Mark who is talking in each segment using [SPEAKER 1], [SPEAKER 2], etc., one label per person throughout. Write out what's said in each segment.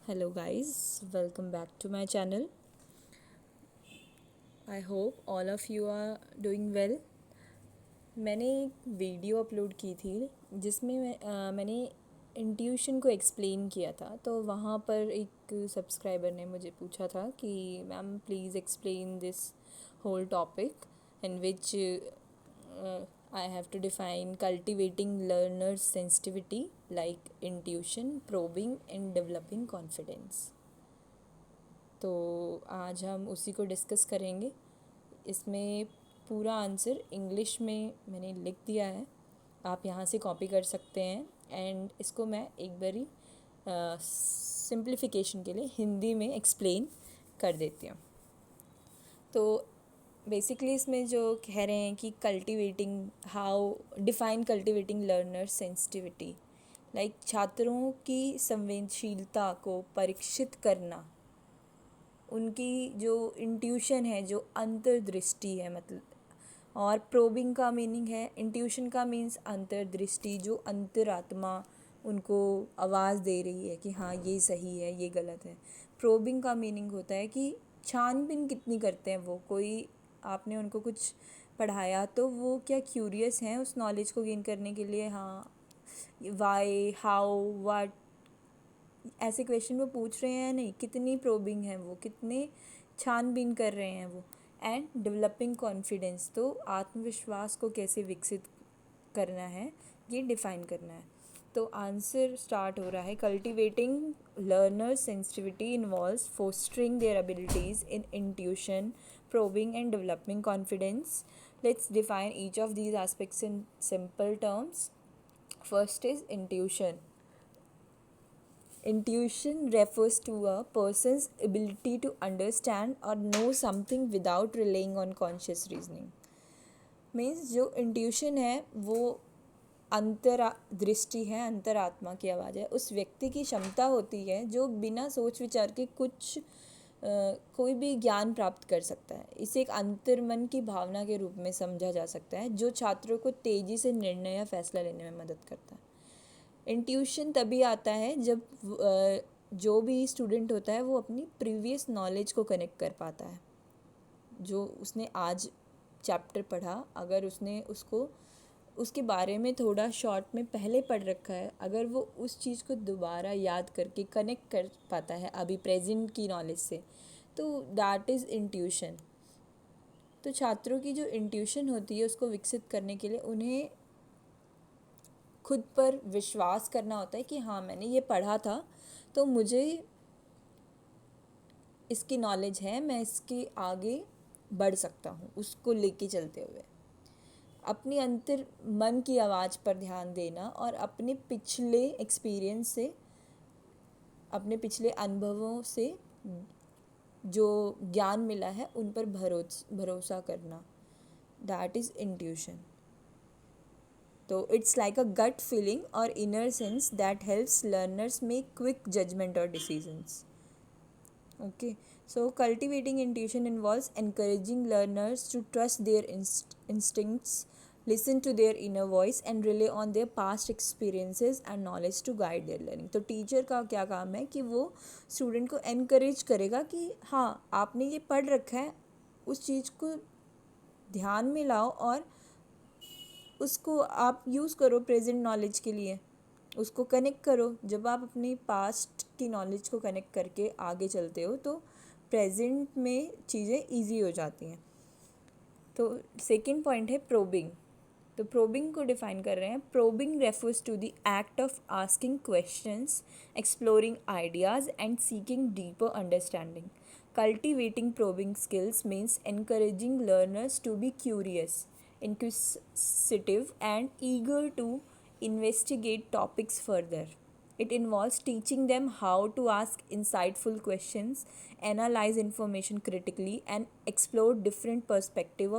[SPEAKER 1] Hello, guys, welcome back to my channel. I hope all of you are doing well. मैंने एक video upload की थी जिसमें मैंने इंट्यूशन को एक्सप्लेन किया था, तो वहाँ पर एक सब्सक्राइबर ने मुझे पूछा था कि ma'am please explain this whole topic in which I have to define cultivating learners' sensitivity like intuition, probing, and developing confidence. तो आज हम उसी को डिस्कस करेंगे। इसमें पूरा आंसर इंग्लिश में मैंने लिख दिया है, आप यहाँ से कॉपी कर सकते हैं। एंड इसको मैं एक बारी सिंप्लीफिकेशन के लिए हिंदी में एक्सप्लेन कर देती हूँ। तो बेसिकली इसमें जो कह रहे हैं कि cultivating how define cultivating learner sensitivity, like छात्रों की संवेदनशीलता को परीक्षित करना, उनकी जो इंट्यूशन है, जो अंतर्दृष्टि है, मतलब। और प्रोबिंग का मीनिंग है, इंट्यूशन का मीन्स अंतर्दृष्टि, जो अंतरात्मा उनको आवाज़ दे रही है कि हाँ ये सही है, ये गलत है। प्रोबिंग का मीनिंग होता है कि छानबीन कितनी करते हैं वो, कोई आपने उनको कुछ पढ़ाया तो वो क्या क्यूरियस हैं उस नॉलेज को गेन करने के लिए। हाँ, वाई, हाउ, व्हाट, ऐसे क्वेश्चन वो पूछ रहे हैं या नहीं, कितनी प्रोबिंग है वो, कितने छानबीन कर रहे हैं वो। एंड डेवलपिंग कॉन्फिडेंस, तो आत्मविश्वास को कैसे विकसित करना है, ये डिफ़ाइन करना है। तो आंसर स्टार्ट हो रहा है, cultivating learner sensitivity involves fostering their abilities in intuition, probing and developing confidence. Let's define each of these aspects in simple terms. First is intuition. Intuition refers to a person's ability to understand or know something without relying on conscious reasoning. Means जो intuition है वो दृष्टि है, अंतरात्मा की आवाज़ है, उस व्यक्ति की क्षमता होती है जो बिना सोच विचार के कोई भी ज्ञान प्राप्त कर सकता है। इसे एक अंतर्मन की भावना के रूप में समझा जा सकता है, जो छात्रों को तेज़ी से निर्णय या फैसला लेने में मदद करता है। इंट्यूशन तभी आता है जब जो भी स्टूडेंट होता है वो अपनी प्रीवियस नॉलेज को कनेक्ट कर पाता है। जो उसने आज चैप्टर पढ़ा, अगर उसने उसको उसके बारे में थोड़ा शॉर्ट में पहले पढ़ रखा है, अगर वो उस चीज़ को दोबारा याद करके कनेक्ट कर पाता है अभी प्रेजेंट की नॉलेज से, तो दैट इज़ इंट्यूशन। तो छात्रों की जो इंट्यूशन होती है उसको विकसित करने के लिए उन्हें खुद पर विश्वास करना होता है कि हाँ मैंने ये पढ़ा था तो मुझे इसकी नॉलेज है, मैं इसके आगे बढ़ सकता हूँ उसको लेके चलते हुए। अपनी अंतर मन की आवाज़ पर ध्यान देना और अपने पिछले एक्सपीरियंस से, अपने पिछले अनुभवों से जो ज्ञान मिला है उन पर भरोसा करना, दैट इज़ इंट्यूशन। तो it's like a gut feeling और inner sense that helps learners make quick judgement और decisions. Okay, so cultivating intuition involves encouraging learners to trust their instincts, listen to their inner voice, and rely on their past experiences and knowledge to guide their learning. तो teacher का क्या काम है कि वो student को encourage करेगा कि हाँ आपने ये पढ़ रखा है, उस चीज़ को ध्यान में लाओ और उसको आप यूज़ करो प्रेजेंट नॉलेज के लिए, उसको कनेक्ट करो। जब आप अपनी पास्ट की नॉलेज को कनेक्ट करके आगे चलते हो तो प्रेजेंट में चीज़ें इजी हो जाती हैं। तो सेकंड पॉइंट है प्रोबिंग। तो प्रोबिंग को डिफाइन कर रहे हैं, probing refers to the act of asking questions, exploring ideas and seeking deeper understanding. Cultivating probing skills means encouraging learners to be curious, inquisitive, and eager to investigate topics further. It involves teaching them how to ask insightful questions, analyze information critically, and explore different perspective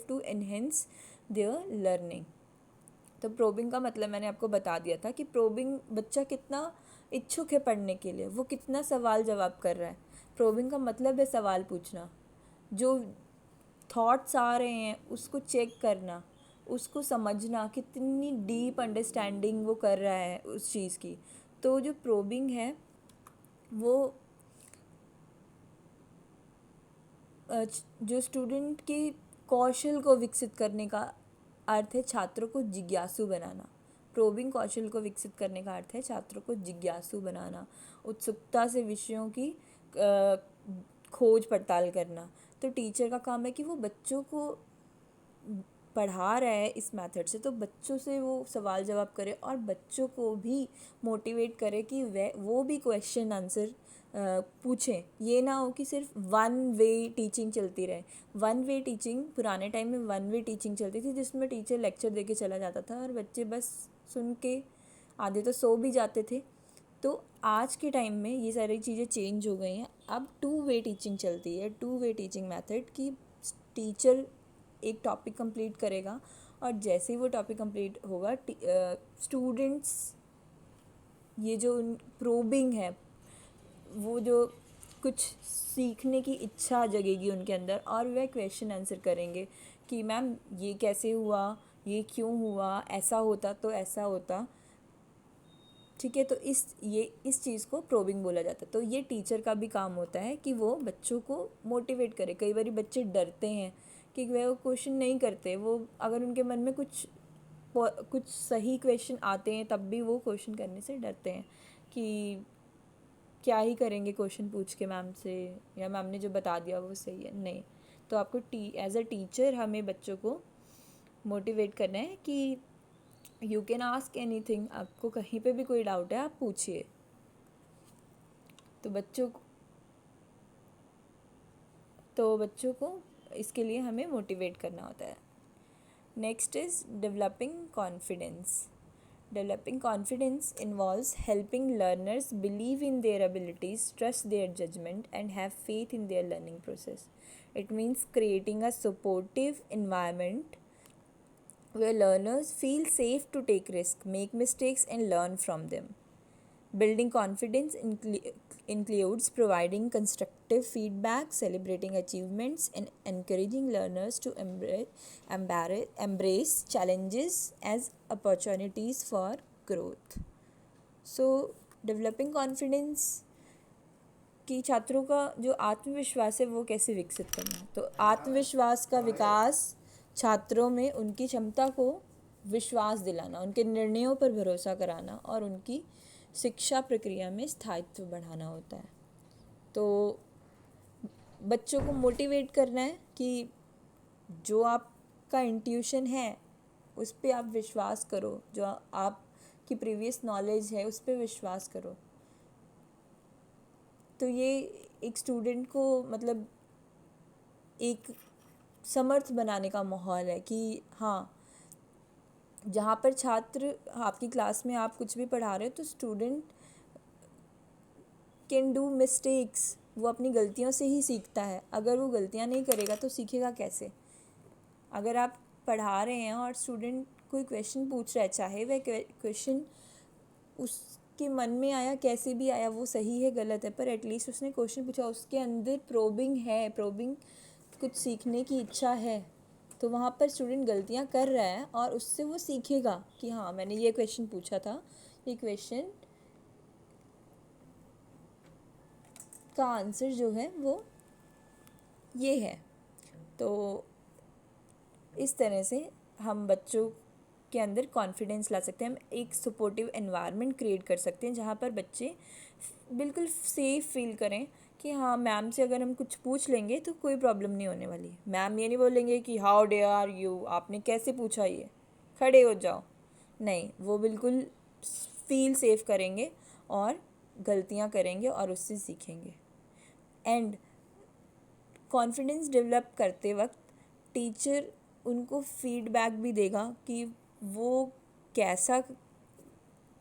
[SPEAKER 1] to enhance their learning. तो probing का मतलब मैंने आपको बता दिया था कि probing, बच्चा कितना इच्छुक है पढ़ने के लिए, वो कितना सवाल जवाब कर रहा है। प्रोबिंग का मतलब है सवाल पूछना, जो थॉट्स आ रहे हैं उसको चेक करना, उसको समझना, कितनी डीप अंडरस्टैंडिंग वो कर रहा है उस चीज़ की। तो जो प्रोबिंग है वो जो स्टूडेंट के कौशल को विकसित करने का अर्थ है छात्रों को जिज्ञासु बनाना। प्रोबिंग कौशल को विकसित करने का अर्थ है छात्रों को जिज्ञासु बनाना, उत्सुकता से विषयों की खोज पड़ताल करना। तो टीचर का काम है कि वो बच्चों को पढ़ा रहा है इस मेथड से, तो बच्चों से वो सवाल जवाब करे और बच्चों को भी मोटिवेट करे कि वो भी क्वेश्चन आंसर पूछें। ये ना हो कि सिर्फ वन वे टीचिंग चलती रहे। वन वे टीचिंग, पुराने टाइम में वन वे टीचिंग चलती थी जिसमें टीचर लेक्चर दे के चला जाता था और बच्चे बस सुन के आधे तो सो भी जाते थे। तो आज के टाइम में ये सारी चीज़ें चेंज हो गई हैं। अब टू वे टीचिंग चलती है, टू वे टीचिंग मेथड की टीचर एक टॉपिक कंप्लीट करेगा और जैसे ही वो टॉपिक कंप्लीट होगा स्टूडेंट्स ये जो प्रोबिंग है वो जो कुछ सीखने की इच्छा जगेगी उनके अंदर और वह क्वेश्चन आंसर करेंगे कि मैम ये कैसे हुआ, ये क्यों हुआ, ऐसा होता तो ऐसा होता। ठीक है, तो इस चीज़ को प्रोबिंग बोला जाता है। तो ये टीचर का भी काम होता है कि वो बच्चों को मोटिवेट करे। कई बार बच्चे डरते हैं कि वह वो क्वेश्चन नहीं करते, वो अगर उनके मन में कुछ सही क्वेश्चन आते हैं तब भी वो क्वेश्चन करने से डरते हैं कि क्या ही करेंगे क्वेश्चन पूछ के मैम से, या मैम ने जो बता दिया वो सही है। नहीं, तो आपको एज अ टीचर हमें बच्चों को मोटिवेट करना है कि यू कैन आस्क एनीथिंग। आपको कहीं पे भी कोई डाउट है आप पूछिए। तो बच्चों को इसके लिए हमें मोटिवेट करना होता है। Next is developing confidence. Developing confidence involves helping learners believe in their abilities, trust their judgment, and have faith in their learning process. It means creating a supportive environment where learners feel safe to take risks, make mistakes, and learn from them. Building confidence includes providing constructive feedback, celebrating achievements, and encouraging learners to embrace challenges as opportunities for growth. So, developing confidence कि छात्रों का जो आत्मविश्वास है वो कैसे विकसित करना है। तो आत्मविश्वास का विकास छात्रों में उनकी क्षमता को विश्वास दिलाना, उनके निर्णयों पर भरोसा कराना और उनकी शिक्षा प्रक्रिया में स्थायित्व बढ़ाना होता है। तो बच्चों को मोटिवेट करना है कि जो आपका इंट्यूशन है उस पर आप विश्वास करो, जो आपकी प्रीवियस नॉलेज है उस पर विश्वास करो। तो ये एक स्टूडेंट को मतलब एक समर्थ बनाने का माहौल है कि हाँ, जहाँ पर छात्र आपकी क्लास में आप कुछ भी पढ़ा रहे हो तो स्टूडेंट कैन डू मिस्टेक्स। वो अपनी गलतियों से ही सीखता है। अगर वो गलतियाँ नहीं करेगा तो सीखेगा कैसे। अगर आप पढ़ा रहे हैं और स्टूडेंट कोई क्वेश्चन पूछ रहा है, चाहे वह क्वेश्चन उसके मन में आया कैसे भी आया, वो सही है गलत है, पर एटलीस्ट उसने क्वेश्चन पूछा, उसके अंदर प्रोबिंग है, प्रोबिंग कुछ सीखने की इच्छा है, तो वहाँ पर स्टूडेंट गलतियाँ कर रहा है और उससे वो सीखेगा कि हाँ मैंने ये क्वेश्चन पूछा था, ये क्वेश्चन का आंसर जो है वो ये है। तो इस तरह से हम बच्चों के अंदर कॉन्फिडेंस ला सकते हैं। हम एक सपोर्टिव एनवायरनमेंट क्रिएट कर सकते हैं जहाँ पर बच्चे बिल्कुल सेफ़ फील करें कि हाँ मैम से अगर हम कुछ पूछ लेंगे तो कोई प्रॉब्लम नहीं होने वाली। मैम ये नहीं बोलेंगे कि हाउ डेयर आर यू, आपने कैसे पूछा, ये खड़े हो जाओ। नहीं, वो बिल्कुल फील सेफ करेंगे और गलतियाँ करेंगे और उससे सीखेंगे। एंड कॉन्फिडेंस डेवलप करते वक्त टीचर उनको फीडबैक भी देगा कि वो कैसा,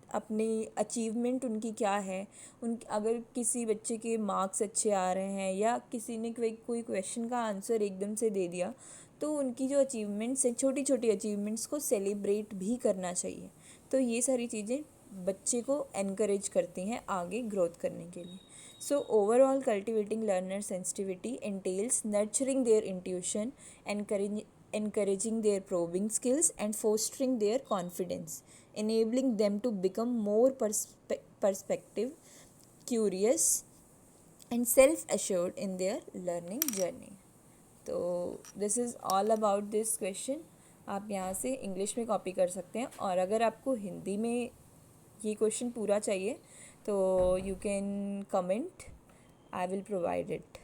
[SPEAKER 1] अपनी अचीवमेंट उनकी क्या है। अगर किसी बच्चे के मार्क्स अच्छे आ रहे हैं या किसी ने कोई क्वेश्चन का आंसर एकदम से दे दिया तो उनकी जो अचीवमेंट्स हैं, छोटी छोटी अचीवमेंट्स को सेलिब्रेट भी करना चाहिए। तो ये सारी चीज़ें बच्चे को एनकरेज करती हैं आगे ग्रोथ करने के लिए। So overall, cultivating learner sensitivity entails nurturing their intuition, encouraging their probing skills, and fostering their confidence, enabling them to become more perspective, curious and self-assured in their learning journey. तो this is all about this question. आप यहाँ से English में copy कर सकते हैं, और अगर आपको हिंदी में ये क्वेश्चन पूरा चाहिए तो you can comment, I will provide it.